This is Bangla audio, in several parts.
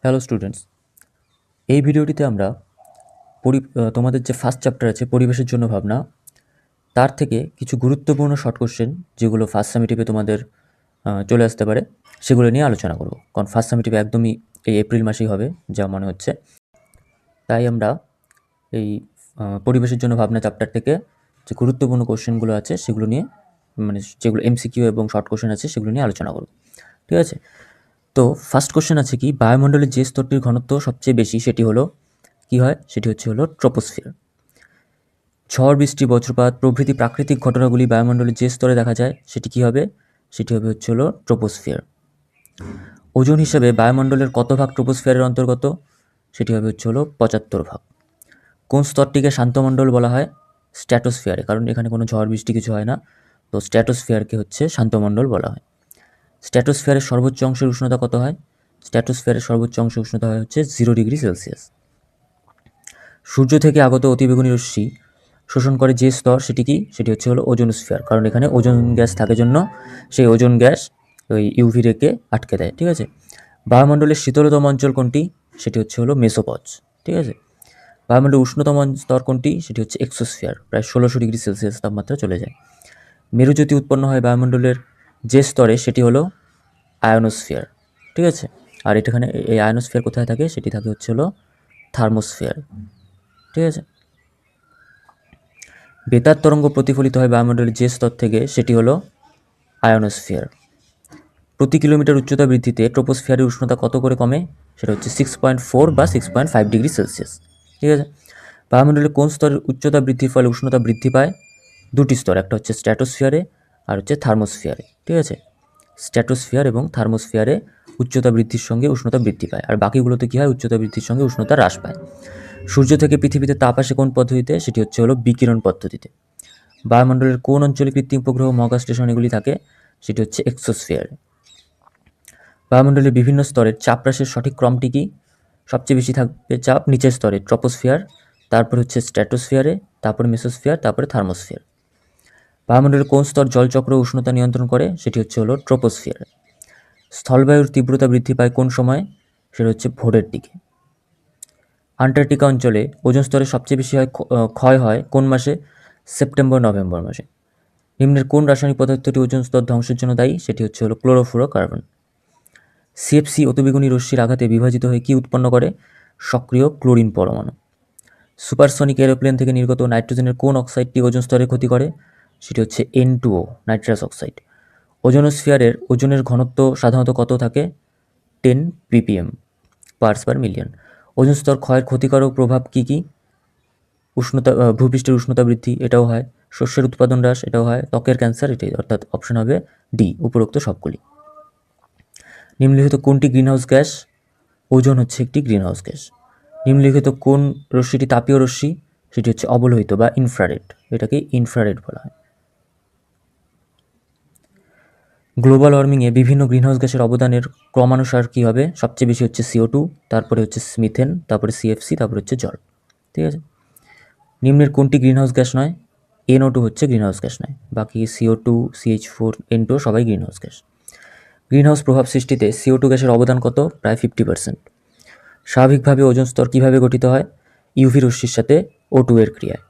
হ্যালো স্টুডেন্টস, এই ভিডিওটিতে আমরা তোমাদের যে ফার্স্ট চ্যাপ্টার আছে পরিবেশের জন্য ভাবনা, তার থেকে কিছু গুরুত্বপূর্ণ শর্ট কোশ্চেন যেগুলো ফার্স্ট সামেটিভে তোমাদের চলে আসতে পারে সেগুলো নিয়ে আলোচনা করব। কারণ ফার্স্ট সামেটিভে একদমই এই এপ্রিল মাসেই হবে যা মনে হচ্ছে। তাই আমরা এই পরিবেশের জন্য ভাবনা চ্যাপ্টার থেকে যে গুরুত্বপূর্ণ কোশ্চেনগুলো আছে সেগুলো নিয়ে, মানে যেগুলো এমসিকিউ এবং শর্ট কোশ্চেন আছে সেগুলো নিয়ে আলোচনা করব। ঠিক আছে, তো ফার্স্ট কোশ্চেন আছে কি, বায়ুমণ্ডলের যে স্তরটির ঘনত্ব সবচেয়ে বেশি সেটি হলো কি হয়, সেটি হলো ট্রপোস্ফিয়ার। ঝড় বৃষ্টি বজ্রপাত প্রভৃতি প্রাকৃতিক ঘটনাগুলি বায়ুমণ্ডলের যে স্তরে দেখা যায় সেটি কি হবে, সেটি হলো ট্রপোস্ফিয়ার। ওজন হিসেবে বায়ুমণ্ডলের কত ভাগ ট্রপোস্ফিয়ারের অন্তর্গত, সেটি হলো 75 ভাগ। কোন স্তরটিকে শান্তমণ্ডল বলা হয়, স্ট্র্যাটোস্ফিয়ারে, কারণ এখানে কোনো ঝড় বৃষ্টি কিছু হয় না, তো স্ট্র্যাটোস্ফিয়ারকে শান্তমণ্ডল বলা হয়। স্ট্র্যাটোস্ফিয়ারের সর্বোচ্চ অংশের উষ্ণতা কত হয়, স্ট্র্যাটোস্ফিয়ারের সর্বোচ্চ অংশের উষ্ণতা হয় 0 ডিগ্রি সেলসিয়াস। সূর্য থেকে আগত অতিবেগুনি রশ্মি শোষণ করে যে স্তর সেটি কি, সেটি হলো ওজোনস্ফিয়ার, কারণ এখানে ওজোন গ্যাস থাকার জন্য সেই ওজোন গ্যাস ওই ইউভি রেকে আটকে দেয়। ঠিক আছে, বায়ুমণ্ডলের শীতলতম অঞ্চল কোনটি, সেটি হলো মেসোপজ। ঠিক আছে, বায়ুমণ্ডলের উষ্ণতম স্তর কোনটি, সেটি এক্সোস্ফিয়ার, প্রায় 1600 ডিগ্রি সেলসিয়াস তাপমাত্রা চলে যায়। মেরুজ্যোতি উৎপন্ন হয় বায়ুমণ্ডলের যে স্তরে সেটি হলো আয়নোস্ফিয়ার। ঠিক আছে, আর এখানে এই আয়নোস্ফিয়ার কোথায় থাকে, সেটি থাকে থার্মোস্ফিয়ার। ঠিক আছে, বেতার তরঙ্গ প্রতিফলিত হয় বায়ুমণ্ডলের যে স্তর থেকে সেটি হলো আয়নোস্ফিয়ার। প্রতি কিলোমিটার উচ্চতা বৃদ্ধিতে ট্রপোস্ফিয়ারের উষ্ণতা কত করে কমে, সেটা 6.4 বা 6.5 ডিগ্রি সেলসিয়াস। ঠিক আছে, বায়ুমণ্ডলের কোন স্তরের উচ্চতা বৃদ্ধির ফলে উষ্ণতা বৃদ্ধি পায়, দুটি স্তর, একটা স্ট্র্যাটোস্ফিয়ারে আর থার্মোস্ফিয়ারে। ঠিক আছে, স্ট্র্যাটোস্ফিয়ার এবং থার্মোস্ফিয়ারে উচ্চতা বৃদ্ধির সঙ্গে উষ্ণতা বৃদ্ধি পায়, আর বাকিগুলোতে কী হয়, উচ্চতা বৃদ্ধির সঙ্গে উষ্ণতা হ্রাস পায়। সূর্য থেকে পৃথিবীতে তাপ আসে কোন পদ্ধতিতে, সেটি হলো বিকিরণ পদ্ধতিতে। বায়ুমণ্ডলের কোন অঞ্চলে কৃত্রিম উপগ্রহ মহাকাশ স্টেশন এগুলি থাকে, সেটি এক্সোস্ফিয়ারে। বায়ুমণ্ডলের বিভিন্ন স্তরের চাপ হ্রাসের সঠিক ক্রমটি কি, সবচেয়ে বেশি থাকবে চাপ নিচের স্তরে ট্রপোস্ফিয়ার, তারপর স্ট্র্যাটোস্ফিয়ারে, তারপরে মেসোস্ফিয়ার, তারপরে থার্মোস্ফিয়ার। বায়ুমণ্ডলের কোন স্তর জলচক্র উষ্ণতা নিয়ন্ত্রণ করে, সেটি হলো ট্রপোস্ফিয়ার। স্থলবায়ুর তীব্রতা বৃদ্ধি পায় কোন সময়, সেটা ভোরের দিকে। আন্টার্কটিকা অঞ্চলে ওজোন স্তরের সবচেয়ে বেশি ক্ষয় হয় কোন মাসে, সেপ্টেম্বর নভেম্বর মাসে। নিম্নের কোন রাসায়নিক পদার্থটি ওজোন স্তর ধ্বংসের জন্য দায়ী, সেটি হলো ক্লোরোফ্লোরোকার্বন। সিএফসি অতিবেগুনি রশ্মির আঘাতে বিভাজিত হয়ে কি উৎপন্ন করে, সক্রিয় ক্লোরিন পরমাণু। সুপারসনিক এরোপ্লেন থেকে নির্গত নাইট্রোজেনের কোন অক্সাইডটি ওজোন স্তরের ক্ষতি করে, সেটি N2O, নাইট্রাস অক্সাইড। ওজোনোস্ফিয়ারের ওজনের ঘনত্ব সাধারণত কত থাকে, 10 ppm parts per million. Ozone স্তর ক্ষয়ের ক্ষতিকারক প্রভাব কি কি, উষ্ণতা, ভূপৃষ্ঠের উষ্ণতা বৃদ্ধি, এটাও হয়, শস্যের উৎপাদন হ্রাস, এটাও হয়, ত্বকের ক্যান্সার, এটাই, অর্থাৎ অপশন হবে ডি, উপরোক্ত সবগুলি। নিম্নলিখিত কোনটি গ্রিনহাউস গ্যাস, ওজোন একটি গ্রিনহাউস গ্যাস। নিম্নলিখিত কোন রশ্মিটি তাপীয় রশ্মি, সেটি অবলোহিত বা ইনফ্রারেড, এটাকে ইনফ্রারেড বলা হয়। গ্লোবাল ওয়ার্মিংয়ে বিভিন্ন গ্রিনহাউস গ্যাসের অবদানের ক্রমানুসার কী হবে, সবচেয়ে বেশি CO2, তারপরে মিথেন, তারপরে সিএফসি, তারপরে জল। ঠিক আছে, নিম্নের কোনটি গ্রিনহাউস গ্যাস নয়, NO2 গ্রিনহাউস গ্যাস নয়, বাকি CO2, CH4, N2 সবাই গ্রিনহাউস গ্যাস। গ্রিনহাউস প্রভাব সৃষ্টিতে CO2 গ্যাসের অবদান কত, প্রায় 50%। স্বাভাবিকভাবে ওজোন স্তর কীভাবে গঠিত হয়, ইউভি রশ্মির সাথে O2 এর ক্রিয়ায়।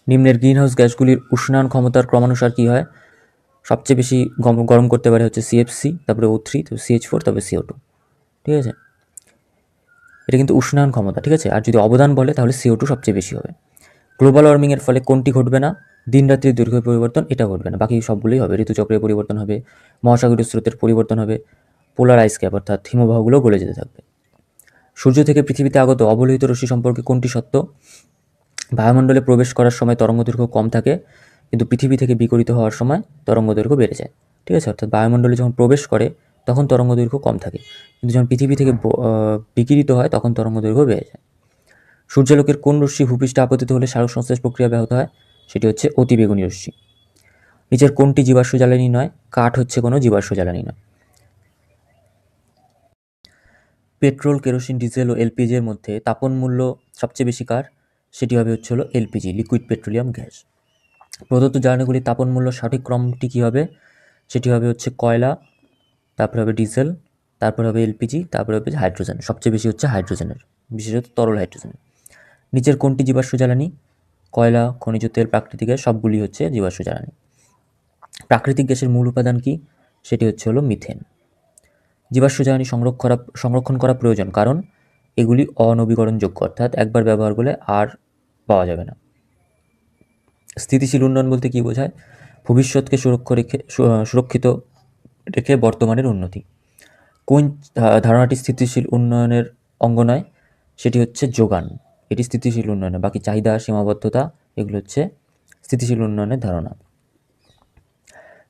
নিম্নের গ্রিনহাউস গ্যাসগুলির উষ্ণায়ন ক্ষমতার ক্রমানুসার কী হয়, সবচেয়ে বেশি গরম করতে পারে সিএফসি, তারপরে O3, তারপরে CH4, তারপরে CO2। ঠিক আছে, এটা কিন্তু উষ্ণায়ন ক্ষমতা। ঠিক আছে, আর যদি অবদান বলে তাহলে CO2 সবচেয়ে বেশি হবে। গ্লোবাল ওয়ার্মিংয়ের ফলে কোনটি ঘটবে না, দিন রাত্রির দৈর্ঘ্যের পরিবর্তন, এটা ঘটবে না, বাকি সবগুলোই হবে। ঋতুচক্রের পরিবর্তন হবে, মহাসাগরীয় স্রোতের পরিবর্তন হবে, পোলার আইস ক্যাপ অর্থাৎ হিমবাহগুলো গলে যেতে থাকবে। সূর্য থেকে পৃথিবীতে আগত অবলোহিত রশ্মি সম্পর্কে কোনটি সত্য, বায়ুমণ্ডলে প্রবেশ করার সময় তরঙ্গদৈর্ঘ্য কম থাকে, কিন্তু পৃথিবী থেকে বিকিরিত হওয়ার সময় তরঙ্গদৈর্ঘ্য বেড়ে যায়। ঠিক আছে, অর্থাৎ বায়ুমণ্ডলে যখন প্রবেশ করে তখন তরঙ্গদৈর্ঘ্য কম থাকে, কিন্তু যখন পৃথিবী থেকে বিকিরিত হয় তখন তরঙ্গদৈর্ঘ্য বেড়ে যায়। সূর্যালোকের কোন রশ্মি ভূপৃষ্ঠে আপতিত হলে সালোক সংশ্লেষ প্রক্রিয়া ব্যাহত হয়, সেটি অতিবেগুনি রশ্মি। নিচের কোনটি জীবাশ্ম জ্বালানি নয়, কাঠ কোনো জীবাশ্ম জ্বালানি নয়। পেট্রোল, কেরোসিন, ডিজেল ও এলপিজি এর মধ্যে তাপন মূল্য সবচেয়ে বেশি কার, সেটি হবে এলপিজি, লিকুইড পেট্রোলিয়াম গ্যাস। প্রদত্ত জ্বালানিগুলির তাপন মূল্য সঠিক ক্রমটি কী হবে, সেটি হবে কয়লা, তারপরে হবে ডিজেল, তারপরে হবে এলপিজি, তারপরে হবে হাইড্রোজেন। সবচেয়ে বেশি হচ্ছে হাইড্রোজেনের, বিশেষত তরল হাইড্রোজেনের। নিচের কোনটি জীবাশ্ম জ্বালানি? কয়লা, খনিজ তেল, প্রাকৃতিক গ্যাস সবগুলি হচ্ছে জীবাশ্ম জ্বালানি। প্রাকৃতিক গ্যাসের মূল উপাদান কি? সেটি হলো মিথেন। জীবাশ্ম জ্বালানি সংরক্ষণ করা প্রয়োজন, কারণ এগুলি অনবীকরণযোগ্য, অর্থাৎ একবার ব্যবহার করলে আর পাওয়া যাবে না। স্থিতিশীল উন্নয়ন বলতে কি বোঝায়? ভবিষ্যৎকে সুরক্ষিত রেখে বর্তমানের উন্নতি। কোন ধারণাটি স্থিতিশীল উন্নয়নের অঙ্গ নয়? সেটি হচ্ছে যোগান। এটি স্থিতিশীল উন্নয়নের, বাকি চাহিদা, সীমাবদ্ধতা এগুলো হচ্ছে স্থিতিশীল উন্নয়নের ধারণা।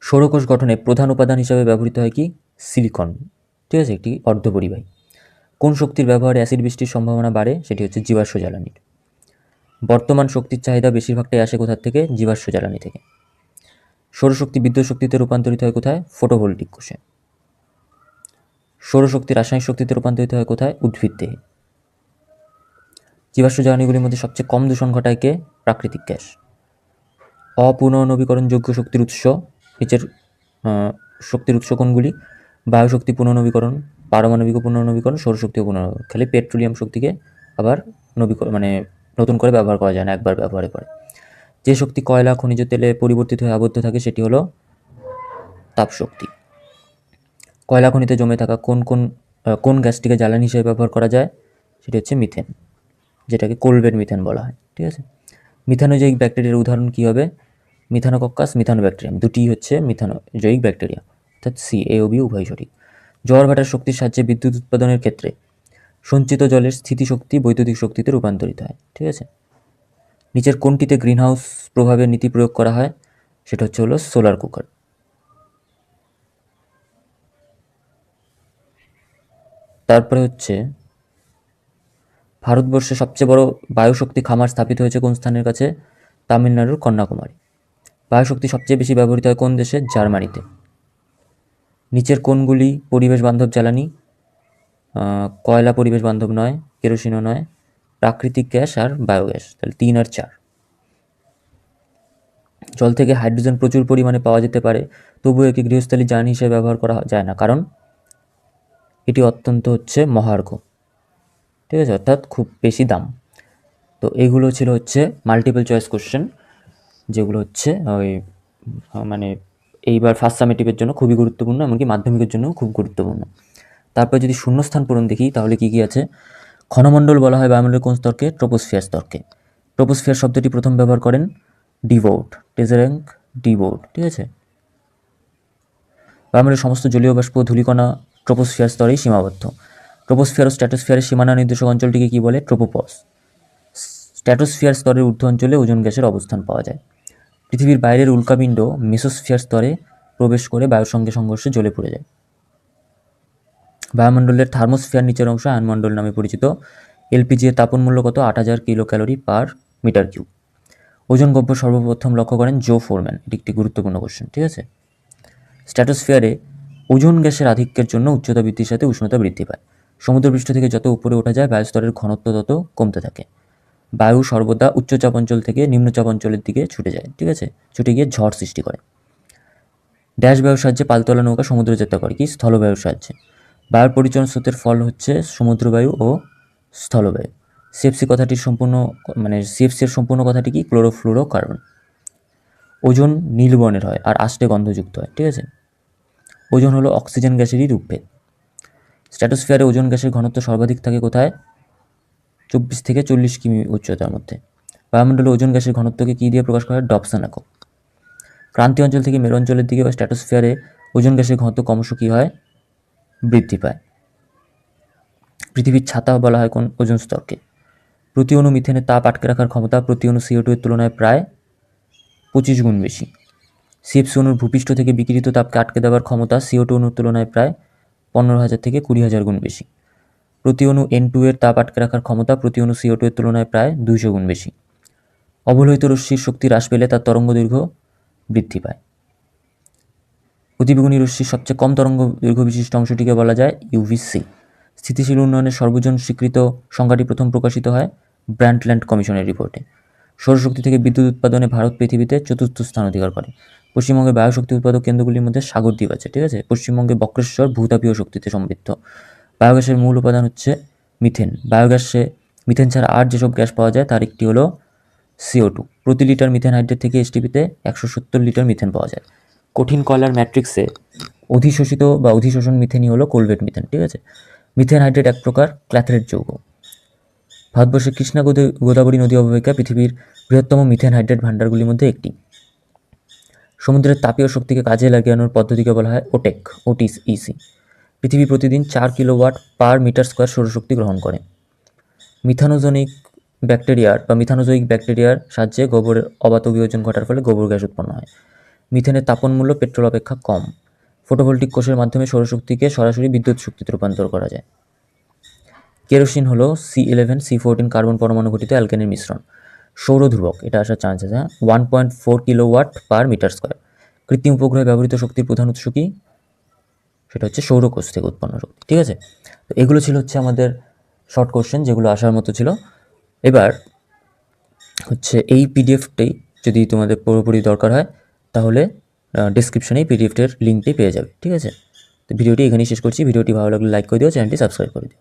সৌরকোষ গঠনে প্রধান উপাদান হিসাবে ব্যবহৃত হয় কি? সিলিকন। ঠিক আছে, একটি অর্ধপরিবাহী। কোন শক্তির ব্যবহারে অ্যাসিড বৃষ্টির সম্ভাবনা বাড়ে? সেটি হচ্ছে জীবাশ্ম জ্বালানির। বর্তমান শক্তির চাহিদা বেশিরভাগটাই আসে কোথা থেকে? জীবাশ্ম জ্বালানি থেকে। সৌরশক্তি বিদ্যুৎ শক্তিতে রূপান্তরিত হয় কোথায়? ফটোভোল্টিক কোষে। সৌরশক্তি রাসায়নিক শক্তিতে রূপান্তরিত হয় কোথায়? উদ্ভিদ দেহে। জীবাশ্ম জ্বালানিগুলির মধ্যে সবচেয়ে কম দূষণ ঘটায় কে? প্রাকৃতিক গ্যাস। অপুনর্নবীকরণযোগ্য শক্তির উৎস, নিচের শক্তির উৎস কোনগুলি? বায়ুশক্তি পুনর্নবীকরণ, পারমাণবিক পুনর্নবীকরণ, সৌরশক্তি পুনর্নবীকরণ। খালি পেট্রোলিয়াম শক্তিকে আবার নতুন করে ব্যবহার করা যায় না একবার ব্যবহারের পরে। যে শক্তি কয়লা, খনিজ তেলে পরিবর্তিত হয়ে আবদ্ধ থাকে সেটি হলো তাপশক্তি। কয়লা খনিতে জমে থাকা কোন গ্যাসটিকে জ্বালানি হিসেবে ব্যবহার করা যায়? সেটি হচ্ছে মিথেন, যেটাকে কোলবেট মিথেন বলা হয়। ঠিক আছে, মিথানোজয়িক ব্যাকটেরিয়ার উদাহরণ কী হবে? মিথানোকক্কাস, মিথানোব্যাকটেরিয়াম দুটিই হচ্ছে মিথানোজয়িক ব্যাকটেরিয়া, অর্থাৎ সি, এ ও বি উভয় সঠিক। জোয়ার ভাটার শক্তির সাহায্যে বিদ্যুৎ উৎপাদনের ক্ষেত্রে সঞ্চিত জলের স্থিতিশক্তি বৈদ্যুতিক শক্তিতে রূপান্তরিত হয়। ঠিক আছে, নিচের কোনটিতে গ্রিনহাউস প্রভাবের নীতি প্রয়োগ করা হয়? সেটা হলো সোলার কুকার। তারপরে হচ্ছে ভারতবর্ষে সবচেয়ে বড় বায়ুশক্তি খামার স্থাপিত হয়েছে কোন স্থানের কাছে? তামিলনাড়ুর কন্যাকুমারী। বায়ুশক্তি সবচেয়ে বেশি ব্যবহৃত হয় কোন দেশে? জার্মানিতে। নিচের কোনগুলি পরিবেশ বান্ধব জ্বালানি? কয়লা পরিবেশ বান্ধব নয়, কেরোসিনও নয়, প্রাকৃতিক গ্যাস আর বায়োগ্যাস। তাহলে 3 আর 4। জল থেকে হাইড্রোজেন প্রচুর পরিমাণে পাওয়া যেতে পারে, তবুও একে গৃহস্থালী জ্বালানি হিসেবে ব্যবহার করা যায় না, কারণ এটি অত্যন্ত মহার্ঘ। ঠিক আছে, অর্থাৎ খুব বেশি দাম। তো এইগুলো ছিল মাল্টিপল চয়েস কোশ্চেন, যেগুলো ওই এইবার ফার্স্ট সামেটিভের জন্য খুবই গুরুত্বপূর্ণ, এমনকি মাধ্যমিকের জন্য খুব গুরুত্বপূর্ণ। তারপর যদি শূন্যস্থান পূরণ দেখি তাহলে কী কী আছে? ক্ষণমণ্ডল বলা হয় বায়ুমণ্ডলের কোন স্তরকে? ট্রোপোস্ফিয়ার স্তরকে। ট্রোপোস্ফিয়ার শব্দটি প্রথম ব্যবহার করেন ডিভোর্ট, টেজারেঙ্ক ডিভোর্ট। ঠিক আছে, বায়ুমণ্ডলের সমস্ত জলীয় বাষ্প ধূলিকণা ট্রোপোস্ফিয়ার স্তরেই সীমাবদ্ধ। ট্রোপোস্ফিয়ার ও স্ট্র্যাটোস্ফিয়ারের সীমানা নির্দেশক অঞ্চলটিকে কী বলে? ট্রোপোপজ। স্ট্র্যাটোস্ফিয়ার স্তরের ঊর্ধ্ব অঞ্চলে ওজোন গ্যাসের অবস্থান পাওয়া যায়। পৃথিবীর বাইরের উল্কাপিণ্ড মেসোস্ফিয়ার স্তরে প্রবেশ করে বায়ুর সঙ্গে সংঘর্ষে জ্বলে পড়ে যায়। বায়ুমণ্ডলের থার্মোস্ফিয়ার নিচের অংশ আয়নমণ্ডল নামে পরিচিত। এলপিজি এর তাপন মূল্য কত? 8000 kilo calorie per metre cube. Ozone গহ্বর সর্বপ্রথম লক্ষ্য করেন জো ফোরম্যান। এটি একটি গুরুত্বপূর্ণ কোশ্চেন। ঠিক আছে, স্ট্র্যাটোস্ফিয়ারে ওজোন গ্যাসের আধিক্যের জন্য উচ্চতা বৃদ্ধির সাথে উষ্ণতা বৃদ্ধি পায়। সমুদ্রপৃষ্ঠ থেকে যত উপরে ওঠা যায় বায়ুস্তরের ঘনত্ব তত কমতে থাকে। বায়ু সর্বদা উচ্চচাপ অঞ্চল থেকে নিম্নচাপ অঞ্চলের দিকে ছুটে যায়। ঠিক আছে, ছুটে গিয়ে ঝড় সৃষ্টি করে। ড্যাশ বায়ুর সাহায্যে পালতোলা নৌকা সমুদ্রযাত্রা করে কি? স্থলবায়ুর সাহায্যে। বায়ুর পরিচলন স্রোতের ফল সমুদ্রবায়ু ও স্থলবায়ু। সিএফসি কথাটির সিএফসির সম্পূর্ণ কথাটি কি? ক্লোরোফ্লুরোকার্বন। ওজোন নীল বর্ণের হয় আর আষ্টে গন্ধযুক্ত হয়। ঠিক আছে, ওজোন হলো অক্সিজেন গ্যাসেরই রূপভেদ। স্ট্র্যাটোস্ফিয়ারে ওজোন গ্যাসের ঘনত্ব সর্বাধিক থাকে কোথায়? 24 থেকে 40 কিমি উচ্চতার মধ্যে। বায়ুমণ্ডলে ওজোন গ্যাসের ঘনত্বকে কী দিয়ে প্রকাশ করা হয়? ডবসন একক। ক্রান্তীয় অঞ্চল থেকে মেরু অঞ্চলের দিকে বা স্ট্র্যাটোস্ফিয়ারে ওজোন গ্যাসের ঘনত্ব ক্রমশ কী হয়? বৃদ্ধি পায়। পৃথিবীর ছাতা বলা হয় কোন ওজোন স্তরকে? প্রতি অণু মিথেনের তাপ আটকে রাখার ক্ষমতা প্রতি অণু CO2 এর তুলনায় প্রায় 25 গুণ বেশি। সিএফসি অণুর ভূপৃষ্ঠ থেকে বিকিরিত তাপকে আটকে দেওয়ার ক্ষমতা CO2 অণুর তুলনায় প্রায় 15,000 থেকে 20,000 গুণ বেশি। প্রতি অণু N2 এর তাপ আটকে রাখার ক্ষমতা প্রতি অণু CO2 এর তুলনায় প্রায় 200 গুণ বেশি। অবলোহিত রশ্মির শক্তি হ্রাস পেলে তার তরঙ্গ দৈর্ঘ্য বৃদ্ধি পায়। অতিবেগুনি রশ্মির সবচেয়ে কম তরঙ্গ দৈর্ঘ্য বিশিষ্ট অংশটিকে বলা যায় ইউভিসি। স্থিতিশীল উন্নয়নের সর্বজন স্বীকৃত সংখ্যাটি প্রথম প্রকাশিত হয় ব্র্যান্ডল্যান্ড কমিশনের রিপোর্টে। সৌরশক্তি থেকে বিদ্যুৎ উৎপাদনে ভারত পৃথিবীতে 4র্থ স্থান অধিকার করে। পশ্চিমবঙ্গের বায়ুশক্তি উৎপাদক কেন্দ্রগুলির মধ্যে সাগরদ্বীপ আছে, ঠিক আছে। পশ্চিমবঙ্গে বক্রেশ্বর ভূতাপীয় শক্তিতে সমৃদ্ধ। বায়োগ্যাসের মূল উপাদান হচ্ছে মিথেন। বায়োগ্যাসে মিথেন ছাড়া আর যেসব গ্যাস পাওয়া যায় তার একটি হলো CO2। প্রতি লিটার মিথেন হাইড্রেট থেকে এসটিপিতে 170 লিটার মিথেন পাওয়া যায়। কঠিন কয়লার ম্যাট্রিক্সে অধিশোষিত বা অধিশোষণ মিথেনই হলো কোলভেট মিথেন, ঠিক আছে। মিথেন হাইড্রেট এক প্রকার ক্ল্যাথরেট যৌগ। ভারতবর্ষের কৃষ্ণা গোদাবরী নদী অববাহিকা পৃথিবীর বৃহত্তম মিথেন হাইড্রেট ভান্ডারগুলির মধ্যে একটি। সমুদ্রের তাপীয় শক্তিকে কাজে লাগানোর পদ্ধতিকে বলা হয় ওটেক, OTEC। পৃথিবী প্রতিদিন 4 কিলোওয়াট পার মিটার স্কোয়ার সৌরশক্তি গ্রহণ করে। মিথানোজয়িক ব্যাকটেরিয়ার সাহায্যে গোবরের অবাত বিয়োজন ঘটার ফলে গোবর গ্যাস উৎপন্ন হয়। মিথেনের তাপন মূল্য পেট্রোল অপেক্ষা কম। ফটোভোল্টিক কোষের মাধ্যমে সৌরশক্তিকে সরাসরি বিদ্যুৎ শক্তিতে রূপান্তর করা যায়। কেরোসিন হলো C11 C14 কার্বন পরমাণু গঠিত অ্যালকেনের মিশ্রণ। সৌর ধ্রুবক, এটা আসার চান্স আছে, 1.4 কিলোওয়াট পার মিটার স্কোয়ার। কৃত্রিম উপগ্রহে ব্যবহৃত শক্তির প্রধান উৎস কি? সেটা হচ্ছে সৌরকোষ থেকে উৎপন্ন শক্তি, ঠিক আছে। তো এগুলো ছিল হচ্ছে আমাদের শর্ট কোশ্চেন যেগুলো আসার মতো ছিল। এবার হচ্ছে এই পিডিএফটাই যদি তোমাদের পুরোপুরি দরকার হয় তাহলে ডেসক্রিপশনে পিডিএফটার লিঙ্কটি পেয়ে যাবে, ঠিক আছে। তো ভিডিওটি এখানেই শেষ করছি। ভিডিওটি ভালো লাগলে লাইক করে দিও, চ্যানেলটি সাবস্ক্রাইব করে দিও।